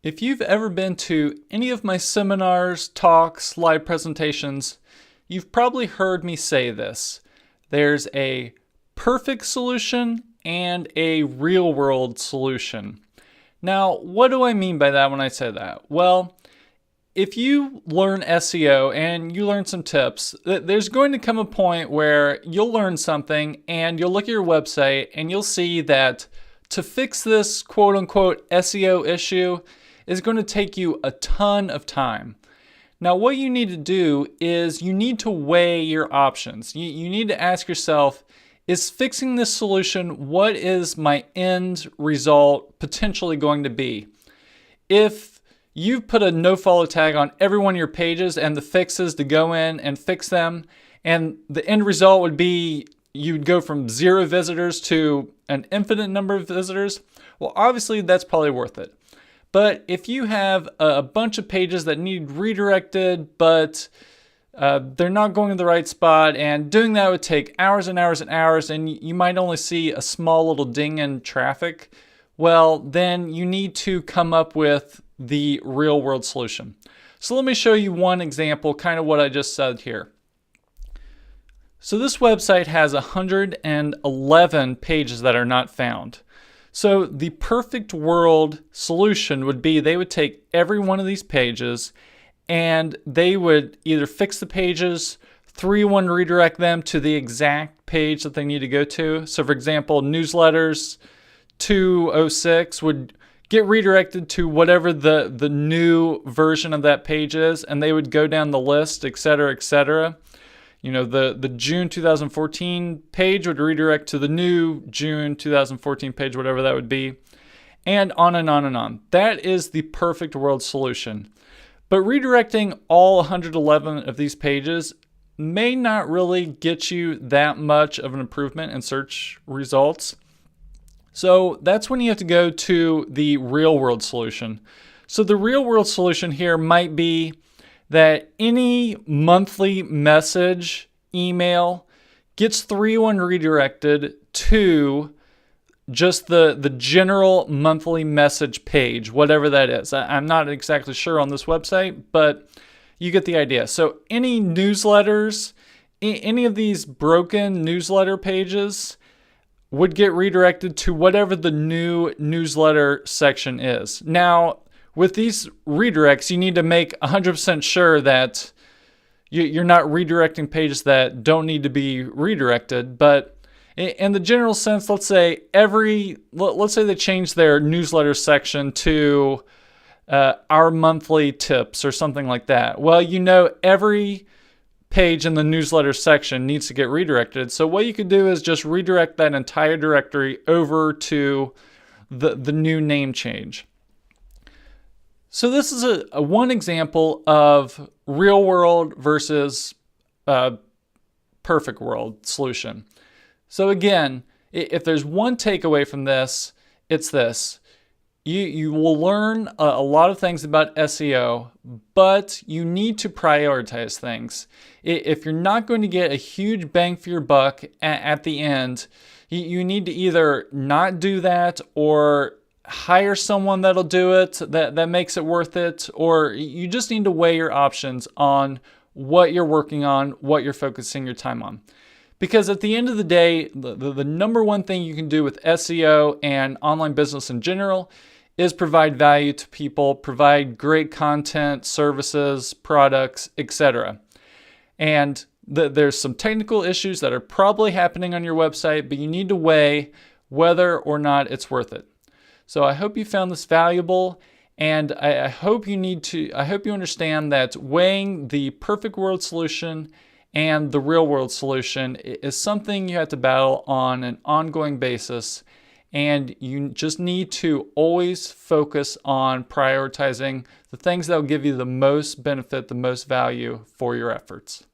If you've ever been to any of my seminars, talks, live presentations, you've probably heard me say this. There's a perfect solution and a real world solution. Now, what do I mean by that when I say that? Well, if you learn SEO and you learn some tips, there's going to come a point where you'll learn something and you'll look at your website and you'll see that to fix this quote unquote SEO issue is going to take you a ton of time. Now, what you need to do is you need to weigh your options. You need to ask yourself, is fixing this solution, what is my end result potentially going to be? If you've put a no-follow tag on every one of your pages and the fix is to go in and fix them, and the end result would be you'd go from 0 visitors to an infinite number of visitors, well, obviously that's probably worth it. But if you have a bunch of pages that need redirected, but they're not going to the right spot, and doing that would take hours and hours and hours, and you might only see a small little ding in traffic, well, then you need to come up with the real world solution. So let me show you one example, kind of what I just said here. So this website has 111 pages that are not found. So the perfect world solution would be they would take every one of these pages and they would either fix the pages, 3-1 redirect them to the exact page that they need to go to. So for example, newsletters 206 would get redirected to whatever the new version of that page is, and they would go down the list, etc., etc. You know, the June 2014 page would redirect to the new June 2014 page, whatever that would be, and on and on and on. That is the perfect world solution. But redirecting all 111 of these pages may not really get you that much of an improvement in search results. So that's when you have to go to the real world solution. So the real world solution here might be that any monthly message email gets 3-1 redirected to just the general monthly message page, whatever that is. I'm not exactly sure on this website, but you get the idea. So any newsletters, any of these broken newsletter pages would get redirected to whatever the new newsletter section is. Now, with these redirects, you need to make 100% sure that you're not redirecting pages that don't need to be redirected. But in the general sense, let's say they change their newsletter section to our monthly tips or something like that. Well, you know every page in the newsletter section needs to get redirected. So what you could do is just redirect that entire directory over to the new name change. So this is a one example of real world versus perfect world solution. So again, if there's one takeaway from this, it's this. You will learn a lot of things about SEO, but you need to prioritize things. If you're not going to get a huge bang for your buck at the end, you need to either not do that or hire someone that'll do it, that makes it worth it, or you just need to weigh your options on what you're working on, what you're focusing your time on. Because at the end of the day, the number one thing you can do with SEO and online business in general is provide value to people, provide great content, services, products, etc. And there's some technical issues that are probably happening on your website, but you need to weigh whether or not it's worth it. So I hope you found this valuable, and I hope you understand that weighing the perfect world solution and the real world solution is something you have to battle on an ongoing basis, and you just need to always focus on prioritizing the things that will give you the most benefit, the most value for your efforts.